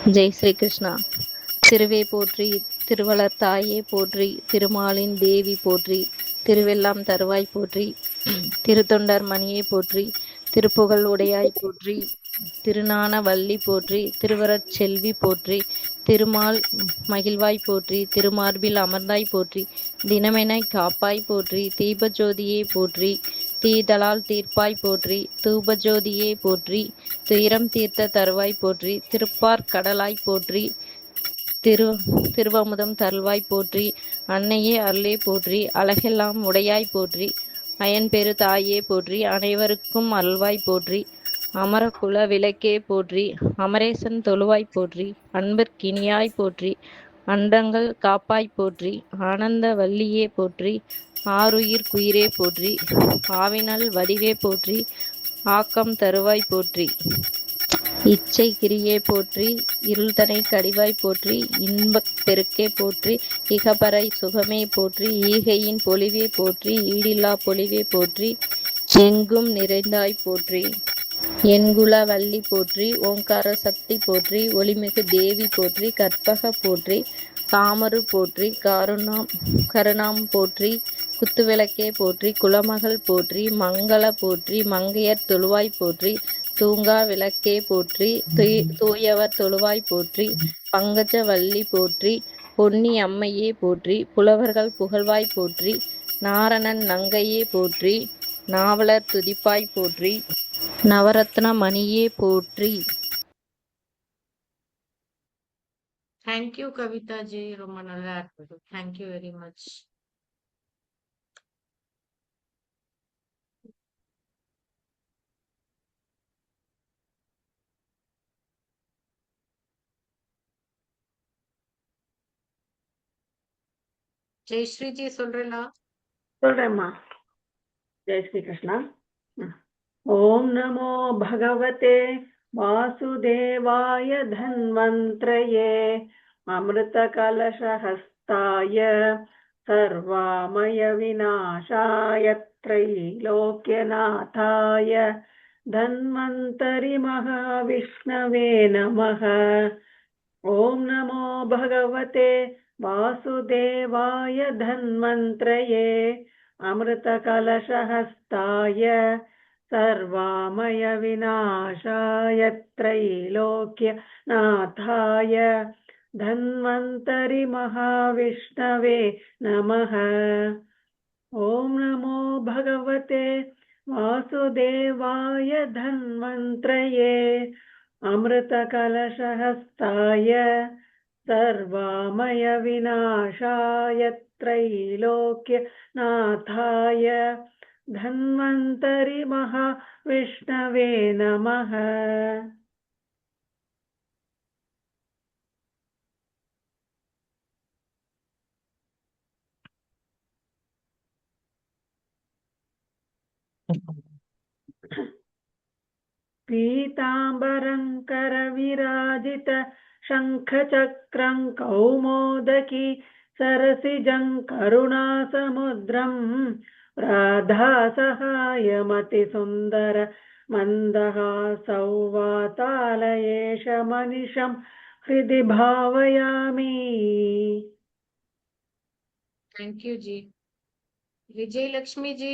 ஜெய் ஸ்ரீ கிருஷ்ணா. திருவே போற்றி, திருவளர் தாயே போற்றி, திருமாலின் தேவி போற்றி, திருவெல்லாம் தருவாய் போற்றி, திருத்தொண்டர் மணியை போற்றி, திருப்புகழ் உடையாய் போற்றி, திருநான வள்ளி போற்றி, திருவரச் செல்வி போற்றி, திருமால் மகிழ்வாய் போற்றி, திருமார்பில் அமர்ந்தாய் போற்றி, தினமென காப்பாய் போற்றி, தீபஜோதியே போற்றி, தீதலால் தீர்ப்பாய் போற்றி, தூபஜோதியே போற்றி, துயரம் தீர்த்த தருவாய் போற்றி, திருப்பார் கடலாய் போற்றி, திருவமுதம் தருள்வாய் போற்றி, அன்னையே அருளே போற்றி, அழகெல்லாம் உடையாய் போற்றி, அயன்பெரு தாயே போற்றி, அனைவருக்கும் அருள்வாய் போற்றி, அமரகுல விளக்கே போற்றி, அமரேசன் தொழுவாய் போற்றி, அன்பிற்கினியாய் போற்றி, அண்டங்கள் காப்பாய் போற்றி, ஆனந்த வல்லியே போற்றி, ஆருயிர் குயிரே போற்றி, ஆவினல் வடிவே போற்றி, ஆக்கம் தருவாய் போற்றி, இச்சை கிரியே போற்றி, இருள்தனை கடிவாய் போற்றி, இன்பப் பெருக்கே போற்றி, இகபரை சுகமே போற்றி, ஈகையின் பொலிவே போற்றி, ஈடில்லா பொலிவே போற்றி, எங்கும் நிறைந்தாய் போற்றி, என்குல வள்ளி போற்றி, ஓங்கார சக்தி போற்றி, ஒளிமிகு தேவி போற்றி, கற்பக போற்றி, காமரு போற்றி, கருணாம் போற்றி, குத்துவிளக்கே போற்றி, குலமகள் போற்றி, மங்கள போற்றி, மங்கையர் தொழுவாய் போற்றி, தூங்கா விளக்கே போற்றி, தூயவர் தொழுவாய் போற்றி, பங்கஜ வள்ளி போற்றி, பொன்னி அம்மையே போற்றி, புலவர்கள் புகழ்வாய் போற்றி, நாரணன் நங்கையே போற்றி, நாவலர் துதிப்பாய் போற்றி, நவரத்ன மணியே போற்றி. தேங்க்யூ கவிதா ஜி, ரொம்ப நல்லா இருக்குது. Thank you very much. Jayashree ji சொல்றீங்களா? சொல்றேம்மா. ஜெய் ஸ்ரீ கிருஷ்ணா. ஓம் நமோ பகவதே வாசுதேவாய தன்வந்திரயே அமிர்த கலசஹஸ்தாய சர்வாமய விநாசாய த்ரைலோக்யநாதாய தன்வந்தரி மகாவிஷ்ணவே நமः. ஓம் நமோ பகவதே வாசுதேவாய தன்வந்திரயே अमृतकलशहस्ताय सर्वामय विनाशाय त्रैलोक्यनाथाय धन्वन्तरि महाविष्णवे नमः. ॐ नमो भगवते वासुदेवाय धन्वन्त्रये अमृतकलशहस्ताय सर्वामय विनाशाय त्रैलोक्यनाथाय धन्वन्तरि महाविष्णवे नमः. पीताम्बरं करविराजित शङ्खचक्रं कौमोदकी सरसिजं करुणासमुद्रं राधासहायमतिसुन्दर मन्दहासौ वातालयेश मनिषं हृदि भावयामि. தேங்க்யூ ஜி. விஜயலட்சுமி ஜி.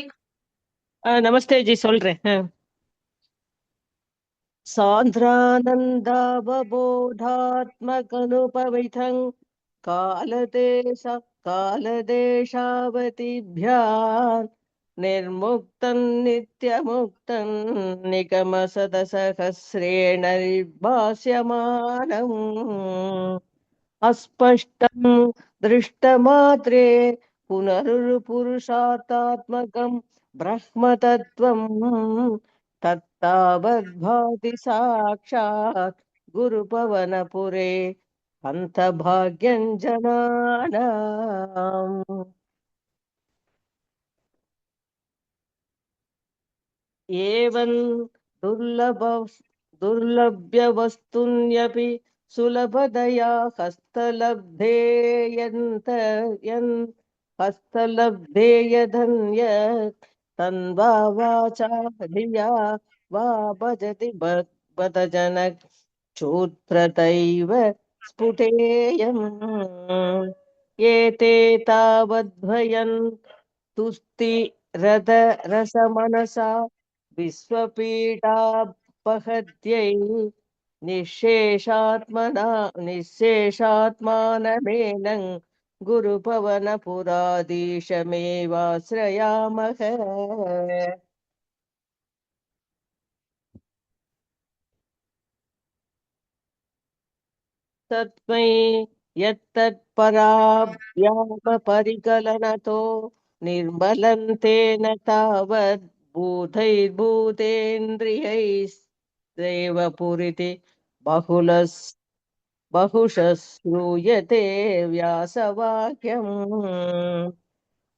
நமஸ்தே ஜி, சொல்றேன். சாந்திரானந்தாவபோதாத்மகனுபவிதं காலதேशावतिभ्यां निर्मुक्तं नित्यमुक्तं निगमसदसहस्रेण निर्भास्यमानम् अस्पष्टं दृष्टमात्रे पुनरुपुरुषार्थात्मकं ब्रह्मतत्त्वं तत्तावद्भाति साक्षात् गुरुपवनपुरे हन्तभाग्यं जनानाम्. एवं दुर्लभ्यवस्तून्यपि सुलभतया हस्तलब्धेयधन्यत् तन्वा वाचा धिया वा भजति बत जनक चोत्प्रतैव स्फुटेयम् एते तावद्भयन् तुस्ति रसमनसा विश्वपीडापहत्यै निःशेषात्मानमेनं गुरुपवनपुराधीशमेवाश्रयामः तस्मै यत्तत्पराभ्यामपरिकलनतो निर्मलं तेन तावत् भूतैर्भूतेन्द्रियैस्तेव पुरिति बहुशः श्रूयते व्यासवाक्यम्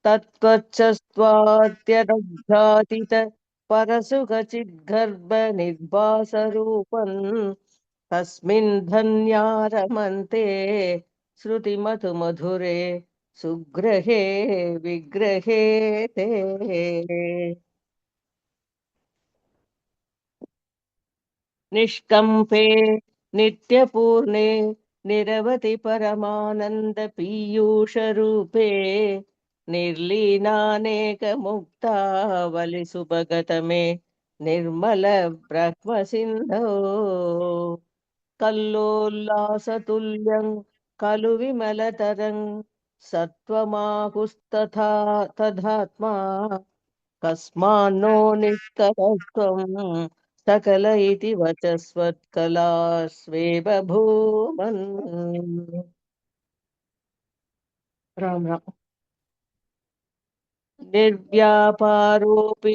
तत्त्वच्छस्त्वात्यदध्यातित परसुखचिद्गर्भनिर्भासरूपम् तस्मिन् धन्या रमन्ते श्रुतिमधुमधुरे सुग्रहे विग्रहे ते निष्कम्पे नित्यपूर्णे निरवधि परमानन्दपीयूषरूपे निर्लीनानेकमुक्तावलिसुभगतमे निर्मल ब्रह्मसिन्धो कल्लोल्लासतुल्यं खलु विमलतरं सत्त्वमाहुस्तथा तदात्मा कस्मान्नो निष्कलत्वं सकल इति वचस्वत्कलास्वेव भूमन् राम राम निर्व्यापारोऽपि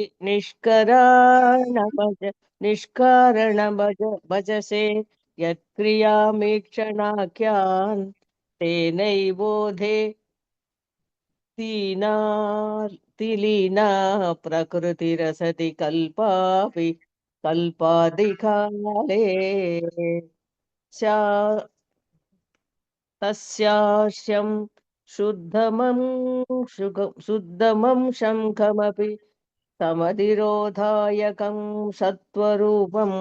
निष्कारणभजसे यत्क्रियामीक्षणाख्यान् तेनैवोधे तीना तिलीना प्रकृतिरसति कल्पापि कल्पादिकाले स्या- तस्यास्यं शुद्धमं शङ्खमपि समधिरोधायकं सत्त्वरूपम्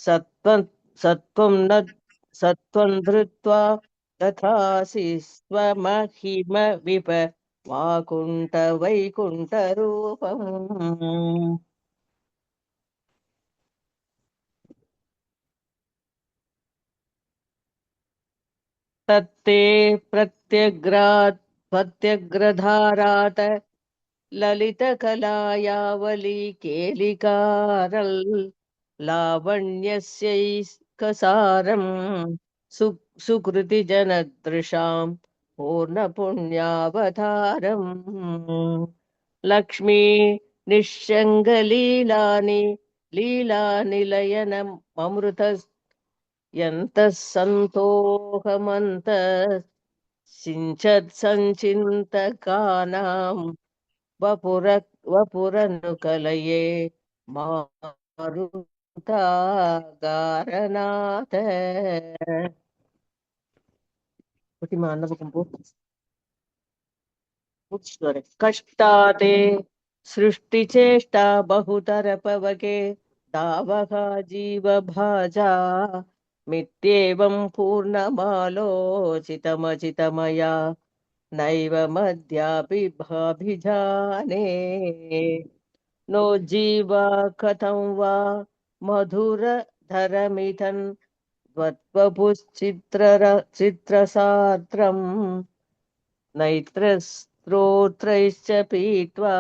सत्त्वं सत्त्वं न सत्त्वं धृत्वा तथासि स्वमहिम विप वाकुण्ठवैकुण्ठरूपम् तत्ते प्रत्यग्रधारात ललितकलायावली केलिकारल् लावण्यस्यैकसारं सुकृतिजनदृशां पूर्णपुण्यावतारम् लक्ष्मी निःशङ्गलीलानि लीलानिलयनममृत यन्तः सन्तोषमन्त सिञ्चत् सञ्चिन्तकानां वपुरनुकलये मारुतागारनाथ कष्टाते सृष्टिचेष्टा बहुतरपवके दावका जीवभाजा मित्येवं पूर्णमालोचितमचितमया नैव मद्यापि भाभिजाने नो जीवा कथं वा मधुरधरमिथन् चित्रसात्रम् नैत्रस्त्रोत्रैश्च पीत्वा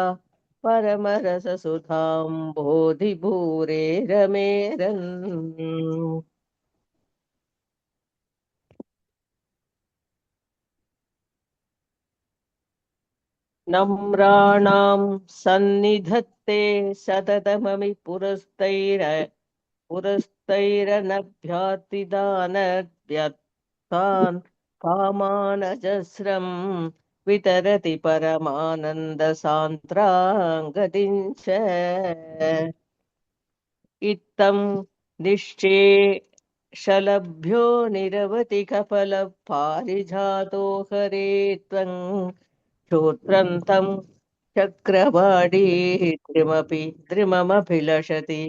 परमरससुधां बोधिभूरे रमेरन् नम्राणां सन्निधत्ते सततममि पुरस्तैरनभ्यातिदानव्यर्थान् कामानजस्रं वितरति परमानन्दसान्द्राङ्गतिं च इत्थं निश्चेषलभ्यो निरवधि कपलपारिजातो हरे त्वं श्रोत्रन्तं चक्रवाडी द्रिममभिलषति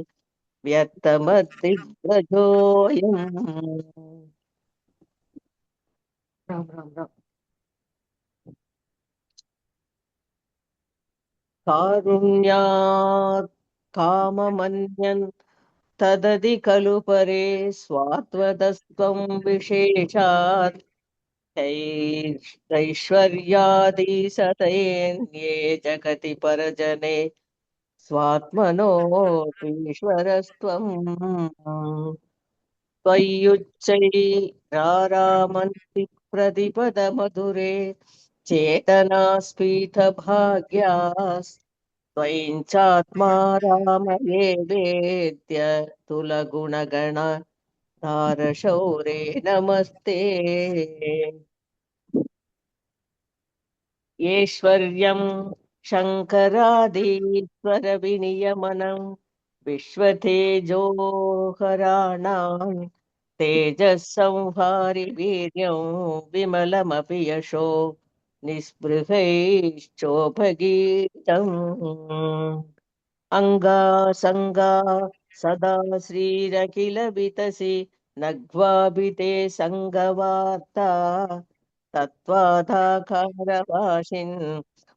व्यक्तमद्रिव्रजोऽयम्। राम राम राम। कारुण्यात् काममन्यन् तदधि खलु परे स्वात्वतस्त्वं विशेषात् ऐश्वर्यादिशतैर्ये जगति परजने स्वात्मनोऽपीश्वरस्त्वम्। त्वय्युच्चैरारामन्ति प्रतिपदमधुरे चेतनास्फीतभाग्यास् त्वय्चात्मा रामये वेद्य तुलगुणगण तारशौरे नमस्ते। ऐश्वर्यं शङ्करादीश्वरविनियमनं विश्वतेजोहराणां तेजःसंहारि विमलमपि यशो निःस्पृहैश्चोपगीतम्। अङ्गासङ्गा सदा श्रीरखिलवितसि नग्वाभिते सङ्गवार्ता तत्त्वाधाकारभाषिन्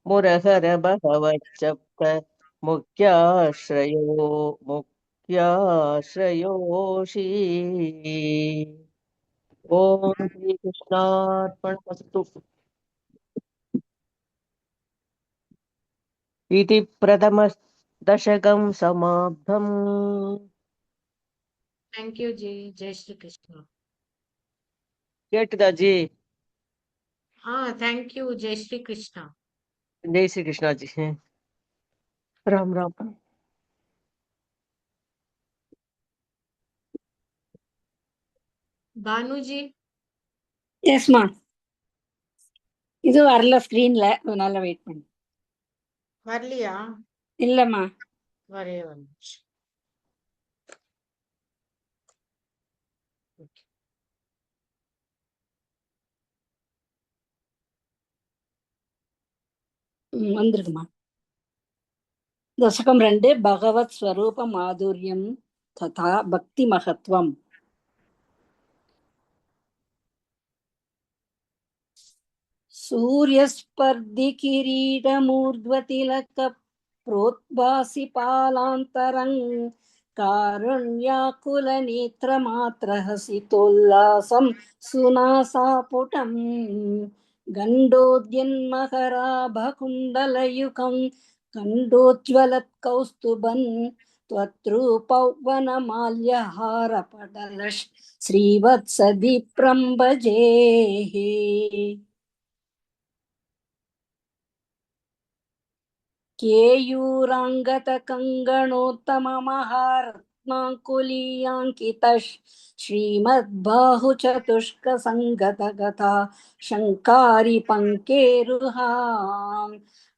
मुरहर भगवच्चप्त मुख्याश्रयोषि। ॐ श्रीकृष्णार्पणमस्तु इति प्रथमदशकं समाप्तम्। Thank you, Ji. Jai Shri Krishna. केट्दा ji? Thank you, Jai Shri Krishna. जय श्री कृष्णा जी। राम राम। Banuji, எஸ்மா இது வரல ஸ்கிரீன்ல, அதனால வெயிட் பண்ணு. வரலையா? இல்லம்மா. வரே வந்துச்சு. வந்திருக்குமா. दशकं 2 भगवत् स्वरूप माधुर्यं तथा भक्ति महत्वम्. सूर्यस्पर्धि किरीटमूर्ध्वतिलक प्रोद्भासि पालान्तरं कारुण्याकुलनेत्रमात्रहसितोल्लासं सुनासापुटम् गण्डोद्यन्मकराभकुण्डलयुगं कण्डोज्ज्वलत्कौस्तुभं त्वत्रूपौवनमाल्यहारपटल श्रीवत्सदीप्रं भजेः. केयूराङ्गतकङ्गणोत्तममहारत्नाङ्कुलीयाङ्कितः श्रीमद्बाहुचतुष्कसङ्गतगता शङ्कारि पङ्केरुहाम्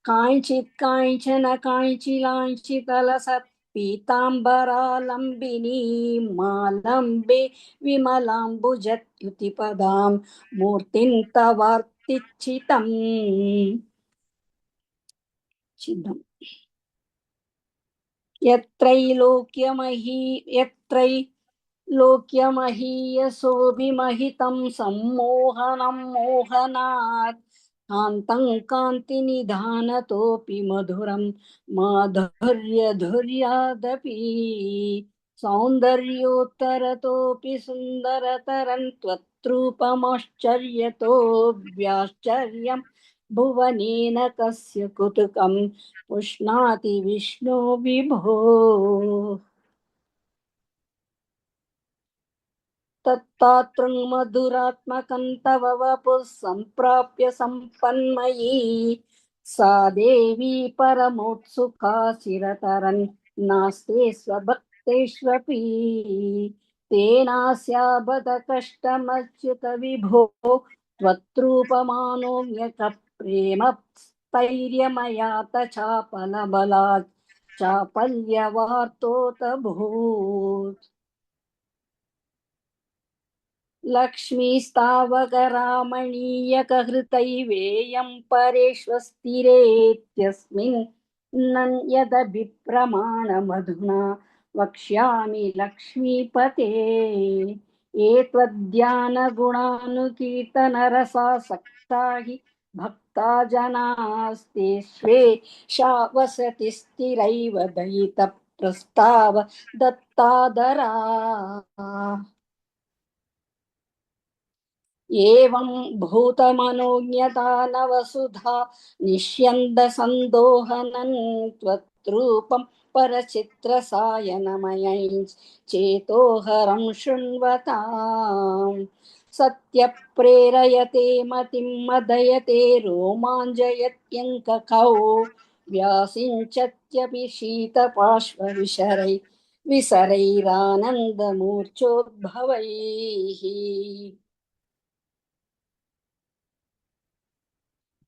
काञ्चित् काञ्चन काञ्चिलाञ्चितलसत् पीताम्बरालम्बिनी मालम्बे विमलाम्बुजत्युतिपदां मूर्तिं तवार्तिच्चितम् चिदम्. यत्रैलोक्यमहीयसोऽभिमहितं सम्मोहनं मोहनात् कान्तं कान्तिनिधानतोऽपि मधुरं माधुर्यधुर्यादपि सौन्दर्योत्तरतोऽपि सुन्दरतरं त्वत्रूपमाश्चर्यतोऽभ्याश्चर्यं भुवनेन कस्य कुतुकं पुष्णाति विष्णो विभो. तत्तातृं मधुरात्मकं तव वपुः सम्प्राप्य सम्पन्मयी सा देवी परमोत्सुका चिरतरं नास्ते स्वभक्तेष्वपि तेनास्याबद कष्टमच्युत विभो त्वत्रूपमानोऽन्यक प्रेम स्थैर्यमयात चापलबलात् चापल्यवार्तोऽतभूत् लक्ष्मीस्तावकरामणीयकहृतैवेयं परेष्वस्तिरेत्यस्मिन् यदभिप्रमाणमधुना वक्ष्यामि लक्ष्मीपते एतद्ध्यानगुणानुकीर्तनरसासक्ता हि भक्ता जनास्ते स्वेषा वसति स्थिरैव दयितप्रस्ताव दत्तादरा एवं भूतमनोज्ञता नवसुधा निष्यन्दसन्दोहनं त्वत्रूपं परचित्रसायनमयं चेतोहरं शृण्वताम् सत्यप्रेरयते मतिं मदयते रोमाञ्जयत्यङ्ककौ व्यासिञ्चत्यपि शीतपार्श्वविशरै विसरैरानन्दमूर्च्छोद्भवैः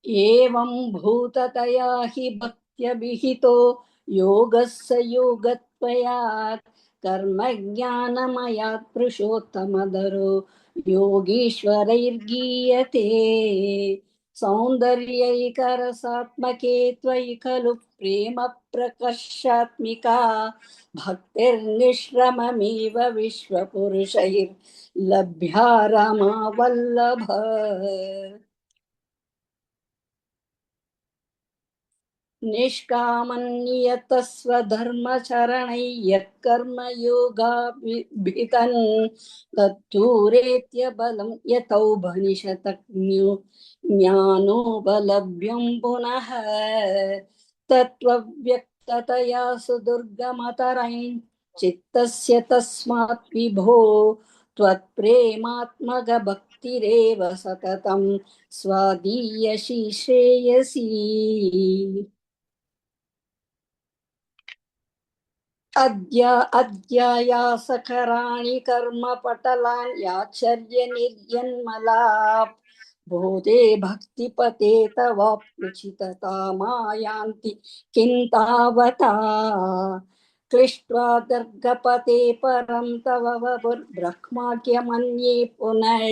एवं भूततया हि भक्त्यभिहितो योगः स योगत्वयात् कर्मज्ञानमयात् पुरुषोत्तमदरो योगीश्वरैर्गीयते सौन्दर्यैकरसात्मके त्वयि खलु प्रेम प्रकर्षात्मिका भक्तिर्निश्रममेव विश्वपुरुषैर्लभ्या रमा वल्लभ निष्कामन्यतः स्वधर्मचरणै यत्कर्मयोगाभिधन् तद्धूरेत्य बलं यतौपनिषदज्ञो ज्ञानोपलभ्यं पुनः तत्त्वव्यक्ततया सुदुर्गमतरैः चित्तस्य तस्मात् विभो त्वत्प्रेमात्मकभक्तिरेव सततं स्वादीयसी श्रेयसी अद्यायासकराणि कर्मपटलान् याचर्यनिर्यन्मलाप् बोधे भक्तिपते तवाप्युचिततामायान्ति किं तावता क्लिष्ट्वा दर्गपते परं तव वपुर्ब्रह्माख्यमन्ये पुनः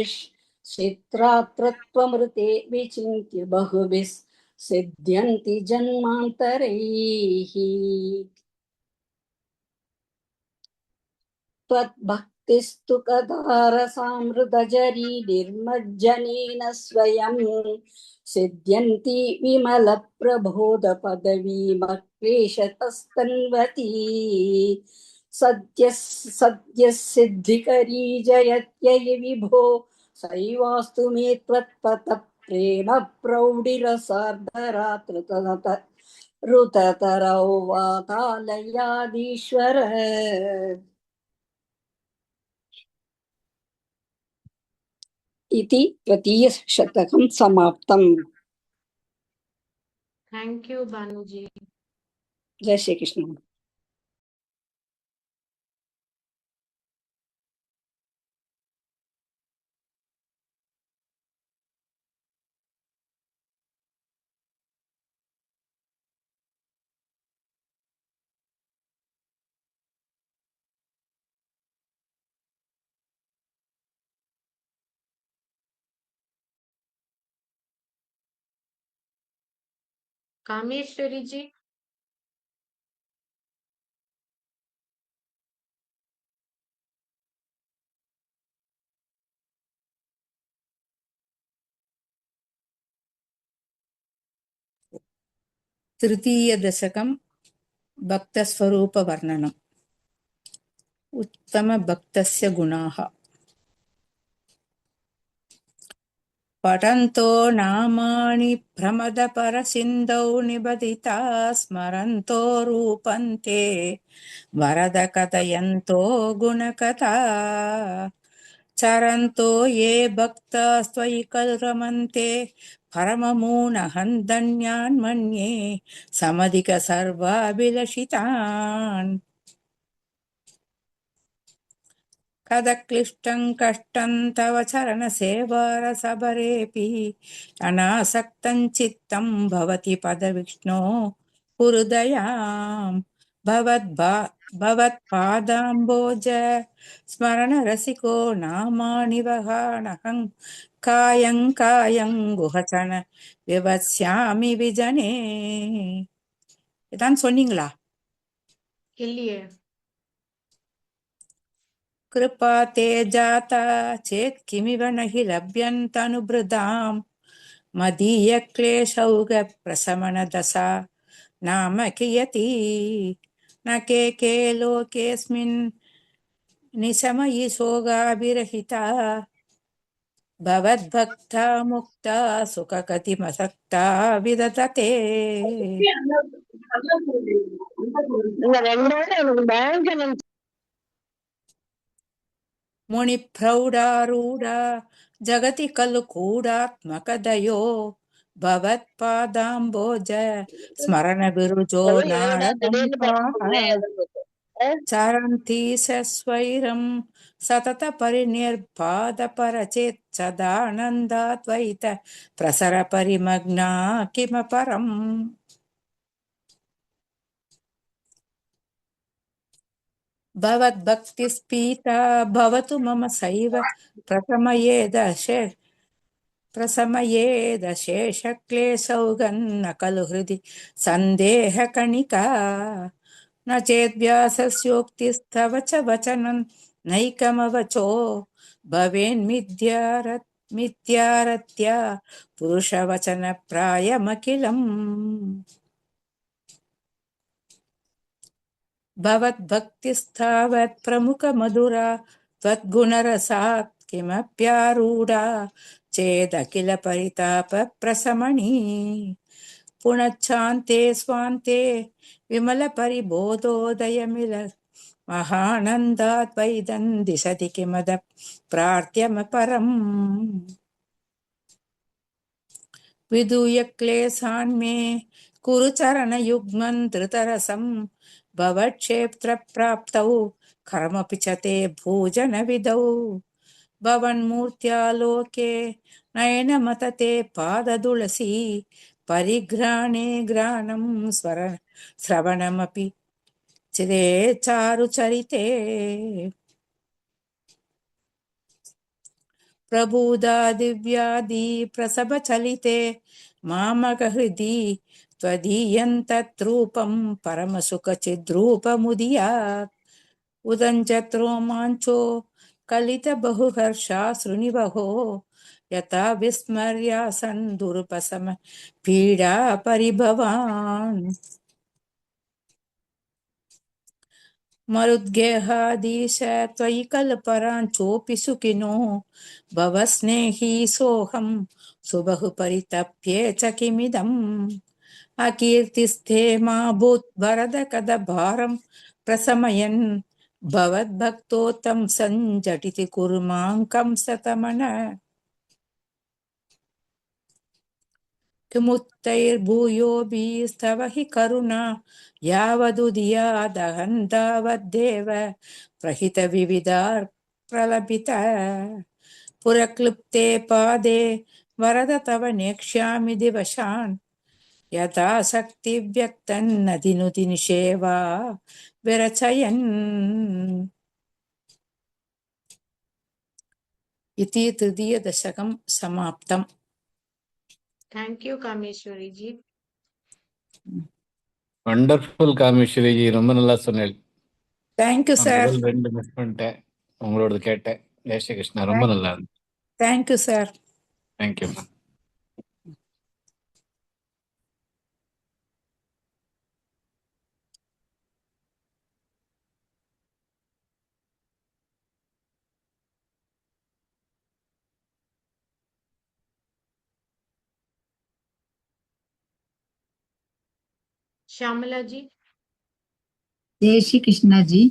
चित्रात्रत्वमृते विचिन्त्य बहुभिः सिद्ध्यन्ति जन्मान्तरैः त्वद्भक्तिस्तु कदारसामृतजरी निर्मज्जनेन स्वयं सिद्ध्यन्ति विमलप्रबोधपदवीमक्लेशतस्तन्वती सद्यः सिद्धिकरी जयत्ययि विभो सैवास्तु मे त्वत्पथ प्रेम प्रौढिरसार्धरात्र ऋततरौ वातालयादीश्वर इति तृतीयशतकं समाप्तम्। Thank you, Banuji. जय श्री कृष्ण। Kameshwari ji. तृतीयदशकं भक्तस्वरूपवर्णनम् उत्तमभक्तस्य गुणाः पठन्तो नामानि प्रमदपरसिन्धौ निबदिता स्मरन्तो रूपन्ते वरद कथयन्तो गुणकथा चरन्तो ये भक्तास्त्वयि रमन्ते परममूढहं धन्यान् मन्ये समधिक सर्वाभिलषितान् कदक्लिष्टं कष्टं तव चरणसेवारसभरेऽपि अनासक्तं चित्तं भवति पदविष्णो हृदयां भवत्पादाम्बोज स्मरणरसिको नामानि वहानहं कायं गुहचन विवस्यामि विजने. இதான் சொன்னீங்களா? இல்லையே. कृपा ते जाता चेत् किमिव न हि लभ्यन्तनुभृताम् मदीयक्लेशौघप्रशमनदशा नाम कियती न के लोकेऽस्मिन् निशमयि सोगाभिरहिता भवद्भक्ता मुक्ता सुखगतिमसक्ता विदधते இந்த 2 நாள் எனக்கு பேங்க் मुनिप्रौढारूढ जगति खलु कूडात्मकदयो भवत्पादाम्बोज स्मरणविरुजो என்னடா திடீர்னு नारदमुखाः பண்ண चरन्ति सस्वैरं सततपरिनिर्बाधपरचेत् सदानन्दाद्वैत प्रसरपरिमग्ना किमपरम् भवद्भक्तिस्पीता भवतु मम सैव प्रशमयेदशेषक्लेशौगन्न खलु हृदि सन्देहकणिका न चेद्व्यासस्योक्तिस्तव च वचनं नैकमवचो भवेन्मिथ्यारत्या पुरुषवचनप्रायमखिलम् भवद्भक्तिस्तावत् प्रमुखमधुरा त्वद्गुणरसात् किमप्यारूढा चेदखिल परितापप्रशमनी पुनश्चान्ते स्वान्ते विमलपरिबोधोदयमिल महानन्दात् वैदन् दिशति किमद प्रार्थ्यमपरम् विदूय क्लेशान् मे कुरु चरणयुग्मन् धृतरसं भवक्षेत्रप्राप्तौ कर्मपि च ते भोजनविधौ भवन्मूर्त्यालोके नयनमतते पादतुलसी परिघ्राणे घ्राणं श्रवणमपि चिरे चारुचरिते प्रबुधा दिव्यादि प्रसभचलिते मामकहृदि त्वदीयन्तद्रूपं परमसुखचिद्रूपमुदीयात् उदञ्चत्रोमाञ्चो कलितबहुहर्षाश्रुनिवहो यथा विस्मर्यासन् दुरुपशम पीडा परिभवान् मरुद्गेहाधीश त्वयि कल्पराञ्चोऽपि सुखिनो भवस्नेही सोऽहं सुबहु परितप्ये च किमिदम् अकीर्तिस्थे मा भूत् वरद कदभारं प्रशमयन् भवद्भक्तोत्तं सञ्जटिति कुरु मां कंसतमन किमुत्तैर्भूयोभिस्तव हि करुणा यावदुदीयादहन्तावद्देव प्रहितविविधाः प्रलपित पुरक्लृप्ते पादे वरद तव नेक्ष्यामि दिवशान् यथा शक्तिव्यक्तन्नदिनुति निषेवा विरचयन् इति तृतीयदशकं समाप्तम् Thank you, Kameshwari ji. Wonderful Kameshwari G, ரொம்ப நல்லா சொன்னேன். தேங்க்யூ நான் சார். முதல் 2 மிஸ் பண்ணிட்டேன், உங்களோட கேட்டேன். ஜெய் ஸ்ரீ கிருஷ்ணா, ரொம்ப நல்லா இருந்துச்சு. Thank you sir. Thank you. Shamala ji. जय Shri Krishna ji.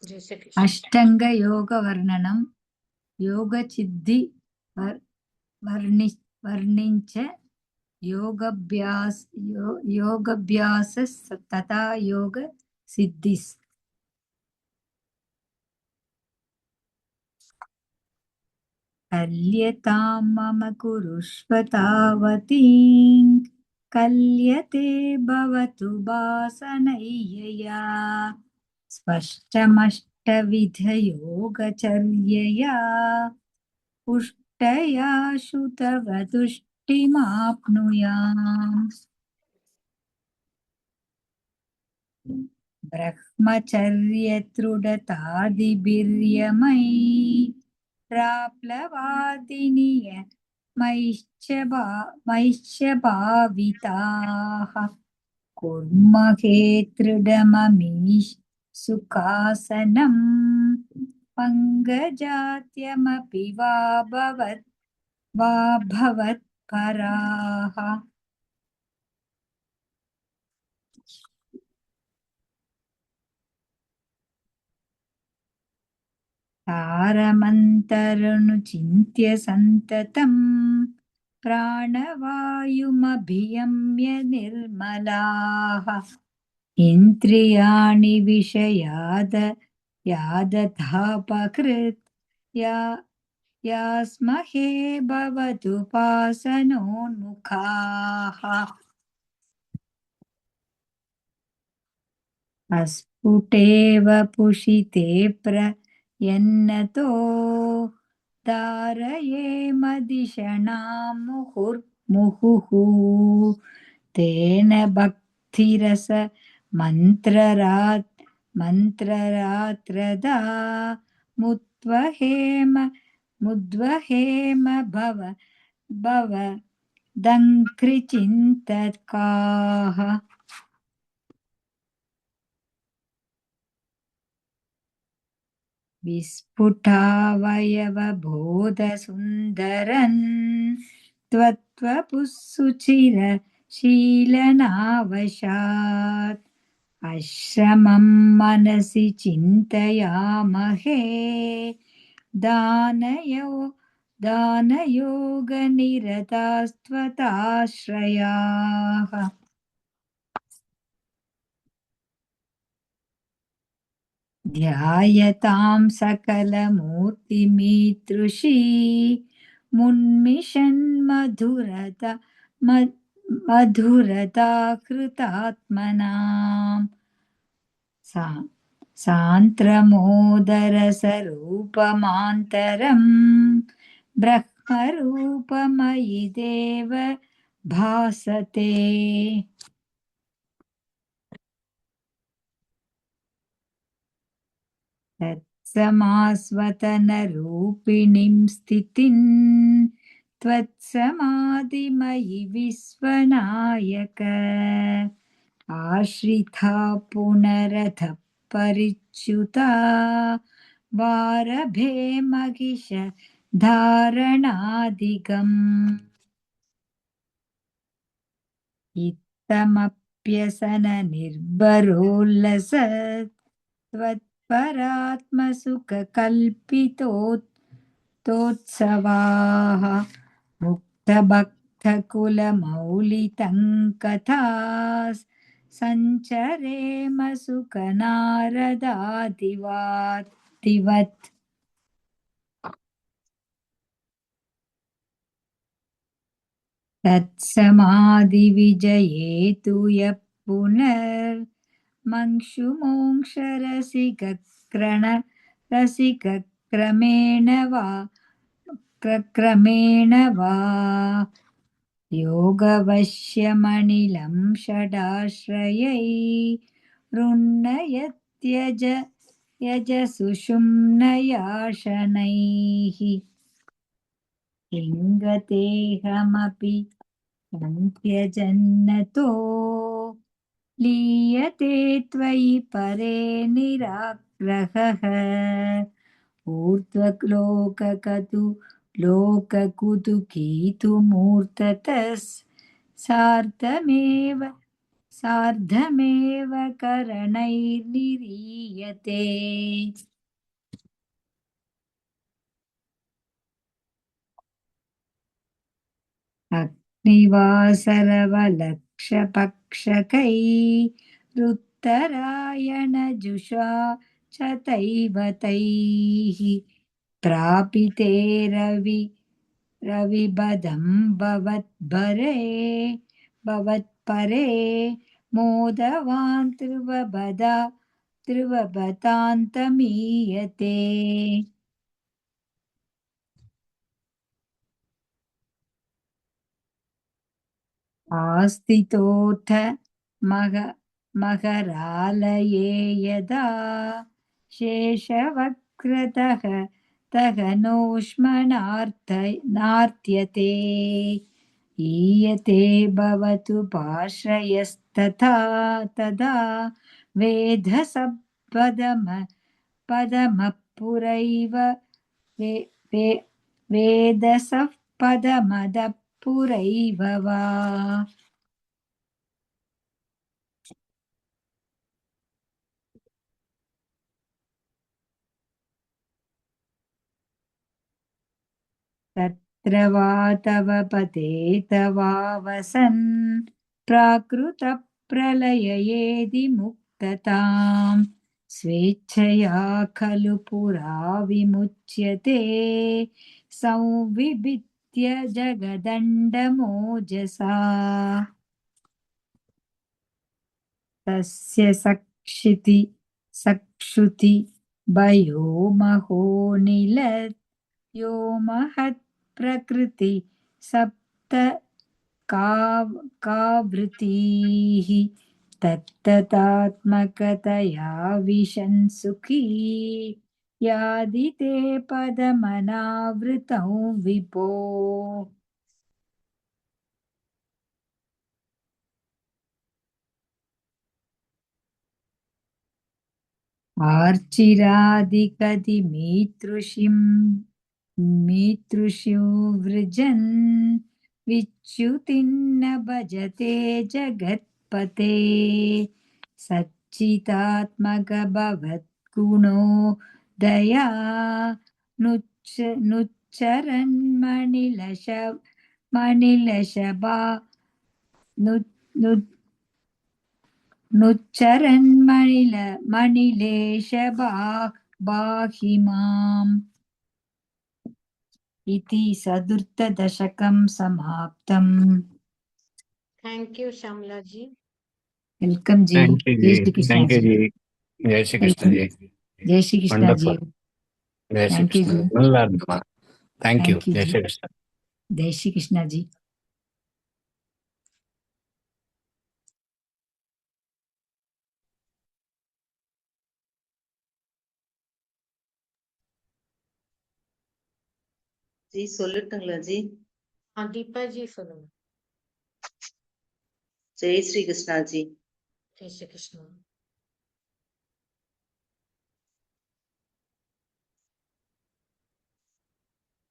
Jai Shri Krishna. अष्टांग योग वर्णनम योग सिद्धि वर्णिंच योगाभ्यास तथा योग सिद्धिस्. कल्यतां मम कुरुष्व तावतीं कल्यते भवतु वासनय्यया स्पष्टमष्टविधयोगचर्यया पुष्टया श्रुतव तुष्टिमाप्नुयाम्. ब्रह्मचर्यदृढतादिभिर्यमयी प्राप्लवादिनीय मैश्च भाविताः कुर्महे दृढममीश सुखासनं पङ्कजात्यमपि वा भवत्पराः तारमन्तरनुचिन्त्य सन्ततं प्राणवायुमभियम्य निर्मलाः इन्द्रियाणि यादथापकृत् यास्महे भवदुपासनोन्मुखाः अस्फुटेव पुषिते प्रयन्नतो धारये मदिषणां मुहुर्मुहुः तेन भक्तिरस मन्त्ररात्रदा मुद्वहेम भव दङ्घ्रिचिन्तकाः विस्फुटावयवबोधसुन्दरन् त्वत्वपुःसुचिरशीलनावशात् अश्रमं मनसि चिन्तयामहे दानयोगनिरतास्त्वताश्रयाः ध्यायतां सकलमूर्तिमीदृशी मधुरता कृतात्मनाम् सान्द्रमोदरसरूपमान्तरम् ब्रह्मरूपमयि देव भासते तत्समास्वतनरूपिणीं स्थितिं त्वत्समाधिमयि विश्वनायक आश्रिता पुनरथ परिच्युता वारभे महिष धारणादिगम् इत्थमप्यसन निर्भरोल्लसत् त्वत्परात्मसुखकल्पितोत्सवाः मुक्तभक्तकुलमौलितं कथास् सञ्चरेम सुखनारदादिवत् तत्समाधिविजयेतु यः पुनर्मङ्क्षुमोक्षरसिकक्रमेण वा योगवश्यमनिलं षडाश्रयै यजसुषुम्नयाशनैः लिङ्गतेऽहमपि सन्त्यजन्नतो लीयते त्वयि परे निराग्रहः ऊर्ध्वलोककुतुकीतुमूर्ततः सार्धमेव करणैर्निरीयते अग्निवासरवलक्षपक्षकैरुत्तरायणजुषा च तैः प्रापिते रविबदं भवत्परे मोदवान् त्रिवबतान्तमीयते आस्तितोऽथ महरालये यदा शेषवक्रतः नार्त्यते ईयते भवतु पार्श्वयस्तथा तदा पदमः पुरैव वेदसः पदमदः पुरैव वा। तत्र वा तव पतेत वा वसन् प्राकृतप्रलययेदि मुक्तताम् स्वेच्छया खलु पुरा विमुच्यते संविभित्य जगदण्डमोजसा। तस्य सक्षुति भयो महोनिलयो महत् प्रकृति सप्त कावृतीः तत्तदात्मकतया विशन् सुखी यादिते पदमनावृतौ विभो। मीतृषु वृजन् विच्युतिन्न भजते जगत्पते सच्चिदात्मक भवद्गुणो दया मणिलेश बाहि माम्। इति चतुर्थदशकं समाप्तम्। Thank you, Shamla ji. Welcome ji. Thank you, जय Ji. Shri Krishna Thank you, ji. Ji. Jai Shri Krishna, welcome. Ji. जय Shri Krishna ji. Wonderful. Jai Shri thank you Krishna. Ji. நல்லா இருந்ததுமா. Thank you. Thank you Jai ji. Shri Krishna. जय श्री कृष्णा जी। ஜி சொல்லட்டுங்களா ஜி? Deepa ji சொல்லுங்க. ஜெய் ஸ்ரீ கிருஷ்ணா ஜி. ஜெய் ஸ்ரீ கிருஷ்ணா.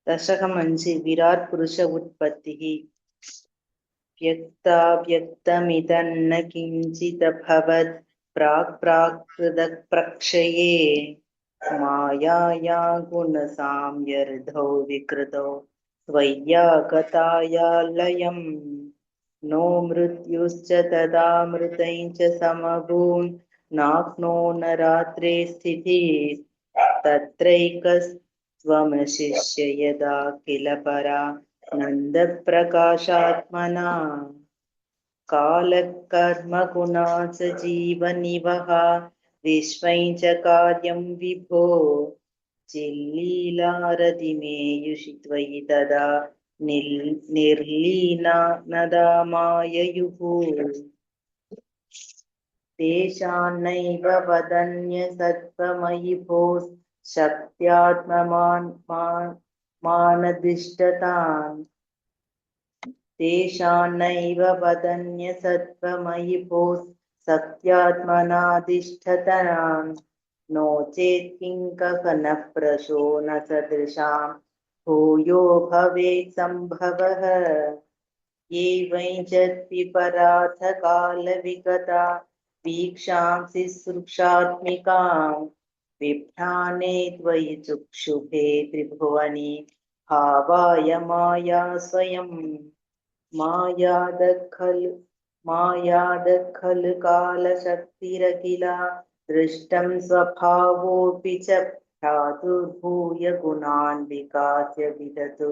दशकम् 5 विराट् पुरुष उत्पत्तिः। व्यक्ताव्यक्तमिदन्न किञ्चिदभवत् प्राक्प्रक्षये मायाया गुणसाम्यर्धौ विकृतौ त्वय्या गताया लयम् नो मृत्युश्च तदा मृतैः च समभून् नाप्नो न रात्रे स्थितिः तत्रैकस्त्वमशिष्य यदा किल परा नन्दप्रकाशात्मना कालकर्मगुणा च जीवनिवः विश्वं च कार्यं विभो चिल्लीलारतिमेयुषि त्वयि तदा निर्लीना नदा माययुः तेषान्नैव वदन्यसत्त्वमयि भोः शक्त्यात्ममानदिष्टतान् तेषान्नैव वदन्यसत्त्वमयि भोः सत्यात्मनाधिष्ठतान् नो चेत् किङ्कः न प्रशो न सदृशां भूयो भवेत् सम्भवः एवञ्चत्विपराथ कालविगता वीक्षांसि सृक्षात्मिकां विभ्राणे त्वयि चुक्षुभे त्रिभुवनि भावाय माया स्वयं मायादखलु कालशक्तिरखिला दृष्टं स्वभावोऽपि च भ्रातुर्भूय गुणान् विकास्य विदतु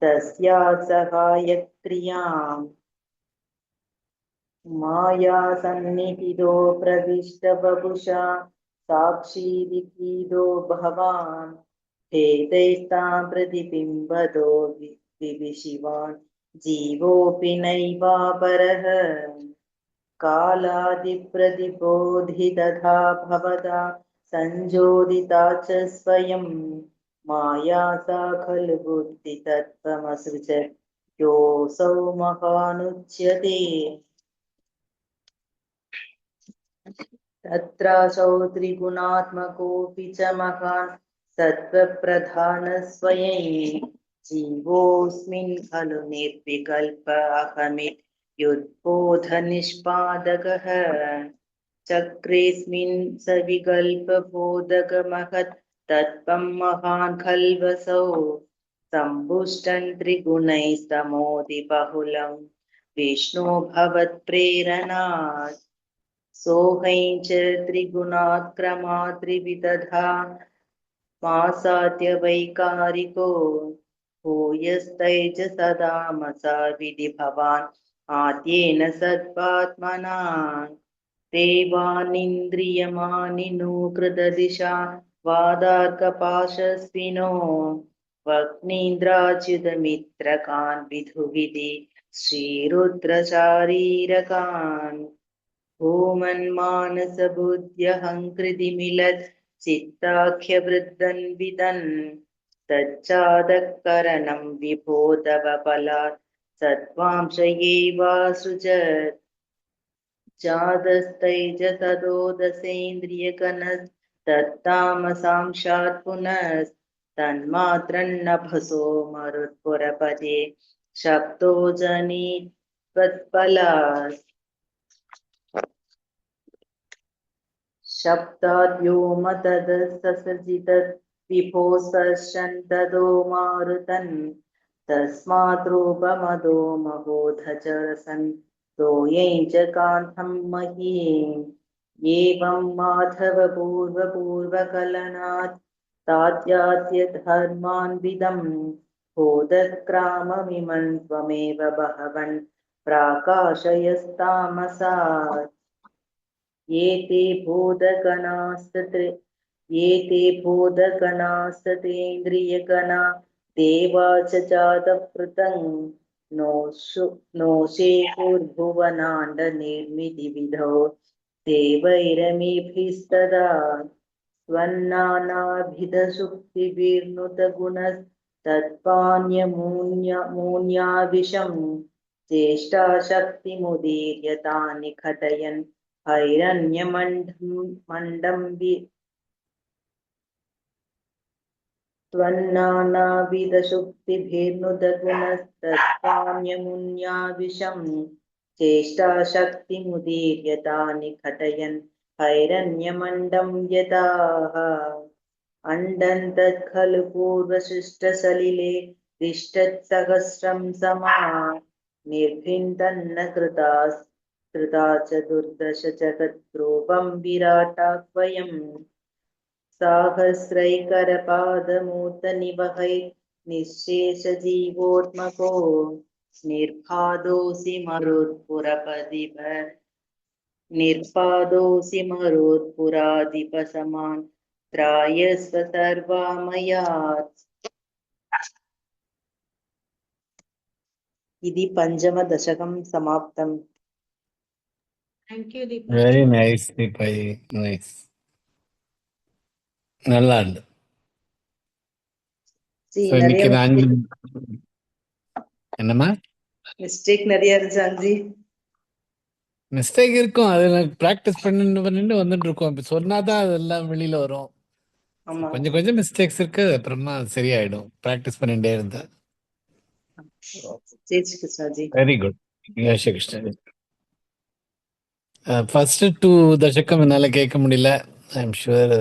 तस्या सहायक्रियाम् माया सन्निहितो प्रविष्ट बभुषा साक्षीदिकीदो भवान् भेदैस्तां प्रतिबिम्बदो विविशिवान् जीवोऽपि नैवापरः कालादिप्रतिबोधितथा भवता संजोदिता च स्वयं माया सा खलु बुद्धितत्त्वमसृजत् योऽसौ महानुच्यते तत्रासौ त्रिगुणात्मकोऽपि च महान् सत्त्वप्रधानस्वयं जीवोऽस्मिन् खलु निर्विकल्प अहमित्युद्बोधनिष्पादकः चक्रेऽस्मिन् सविकल्पबोधकमहत् तत्त्वं महान् खल्वसौ सम्पुष्टं त्रिगुणैस्तमोदिबहुलं विष्णो भवत्प्रेरणात् सोऽहं च त्रिगुणात् क्रमात् त्रिविधधा मासाद्य वैकारिको भूयस्तैजसदामसा विधि भवान् आद्येन सद्वात्मना देवानिन्द्रियमानिनो कृतदिशा वादार्कपाशस्विनो वह्नीन्द्राच्युतमित्रकान् विधुविधि श्रीरुद्रचारीरकान् भूमन्मानसबुद्ध्यहङ्कृति मिलत् चित्ताख्यवृद्धन् विदन् तच्चादकरणं विभो तव बलात् सत्त्वांश एवासृजत् जातस्तैजसदोदसेन्द्रियगणस्तत्तामसांशात् पुनस्तन्मात्रन्नभसो मरुत्पुरपदे शब्दो जनित्वत्फलात् शब्दाद्योमतदससजितत् विभो स्पर्शन्तदो मारुतन् तस्मात् रूपमदो महोधचरसन् तोयं च कान्तं महीम् एवं माधव पूर्वपूर्वकलनात् तात्यात्यधर्मान्विदं बोधक्राममिमं त्वमेव भगवन् प्राकाशयस्तामसात् ये बोधगणास्ततेन्द्रियगणा देवा च जातपृतं नोषे भुवनाण्डनिर्मितिविधौ देवैरमीभिस्तदा स्वन्नानाभिधशुक्तिभिर्नुतगुणस्तत्पान्यमून्याविशं चेष्टाशक्तिमुदीर्य तानि घटयन् हैरण्यमण्डं त्वन्नानाविधशुक्तिभिर्नुतगुणस्तत्पान्यमुन्याविशं चेष्टाशक्तिमुदीर्य तानि घटयन् हैरण्यमण्डं यदाह अण्डं तत्खलु पूर्वसृष्टसलिले तिष्ठत्सहस्रं समा निर्भिन्दन्न कृता च दुर्दश जगद्रूपं विराटाह्वयम् साहस्रैकरपादमूर्तनिवहै निःशेषजीवोत्मको निर्बाधोऽसि मरुत्पुराधिपसमान् त्रायस्व सर्वामयात् इति पञ्चमदशकं समाप्तम् Thank you, very Deepaji. Nice Deepaji, nice, நல்லா இருந்து. See, So, நிறைய இன்னைக்கு நான் என்னம்மா மிஸ்டேக் நிறைய இருந்துச்சு அஞ்சி. மிஸ்டேக் இருக்கும், அது ப்ராக்டிஸ் பண்ணிட்டு வந்துட்டு இருக்கோம். இப்போ சொன்னாதான் அதெல்லாம் வெளியில வரும். ஆமா கொஞ்சம் கொஞ்சம் மிஸ்டேக்ஸ் இருக்கு, அப்புறமா அது சரியாயிடும் ப்ராக்டிஸ் பண்ணிட்டே இருந்தா. ஜெய் ஸ்ரீ கிருஷ்ணாஜி. Very good. ஜெய் ஸ்ரீ கிருஷ்ணன். ஃபர்ஸ்ட் 2 தசகம் என்னால கேட்க முடியல. ஐ எம் ஷுவர்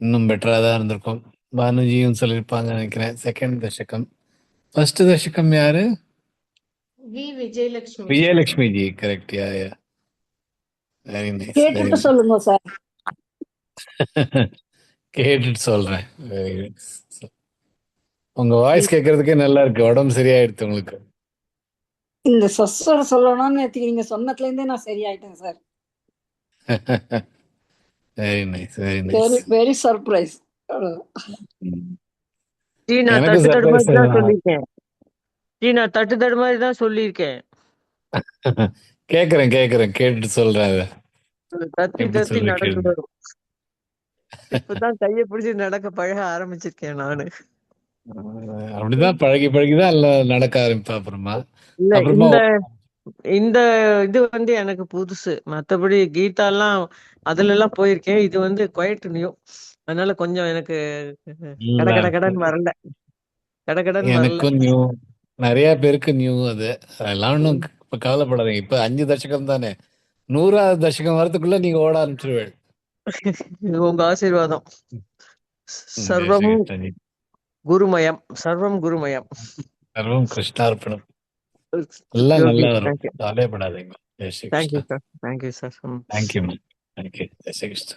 இன்னும் பெட்டரா தான் இருந்திருக்கும். பானுஜியும் சொல்லியிருப்பாங்க நினைக்கிறேன். செகண்ட் தசகம். ஃபர்ஸ்ட் தசகம் யாரு? V. Vijayalakshmi. Vijayalakshmi ji. Correct. Yeah yeah, very nice. கேட்டுட்டு சொல்லுங்க சார். கேட்டுட்டு சொல்றேன். Very nice. உங்க வாய்ஸ் கேட்கறதுக்கே நல்லா இருக்கு. உடம்பு சரியாயிடுது உங்களுக்கு. இந்த சொஸ்வர சொல்லணும்னு நேத்து நீங்க சொன்னதுல இருந்தே நான் சரியாயிட்டேன் sir. Very nice, very very nice. Very surprise. ஜி நான் எனக்கு தட்டு தடு மாதிரி தான் சர்ப்ரைஸ். சொல்லியிருக்கேன். ஜி நான் தட்டு தடு மாதிரி தான் சொல்லியிருக்கேன். கேக்குறேன் கேக்குறேன் கேட்டுட்டு சொல்றேன் அதை தத்தி எப்படி தத்தி சொல்ற நடந்து கேளுங்க. வரும். இப்பதான் கைய பிடிச்சு நடக்க பழக ஆரம்பிச்சிருக்கேன் நானு. அப்படிதான் பழகி பழகிதான் எல்லாம் நடக்க ஆரம்பிப்பா அப்புறமா. இல்ல அப்புறமா இந்த இந்த இது வந்து எனக்கு புதுசு. மத்தபடி கீதாலாம் அதுல எல்லாம் போயிருக்கேன். இது வந்து குவைட் நியூ. அதனால கொஞ்சம் எனக்கு கட கட கடன்னு வரல. கட கடன்னு வரல. எனக்கும் நியூ, நிறைய பேருக்கு நியூ அது. அதெல்லாம் ஒன்றும் இப்ப கவலைப்படாதீங்க. இப்ப 5 தசகம் தானே, 100வது தசகம் வரதுக்குள்ள நீங்க ஓட ஆரம்பிச்சிருவேன். உங்க ஆசீர்வாதம். ஜெய் சர்வம் ஸ்ரீ கிருஷ்ணஜி. குருமயம். சர்வம் குருமயம். சர்வம் கிருஷ்ணார்ப்பணம். எல்லாம் நல்லா வரும், தேங்க்யூ கவலைப்படாதீங்க. ஜெய் Shri thank you Krishna. Sir. Thank you sir. Thank you. Thank you. ஜெய் ஸ்ரீ கிருஷ்ணா.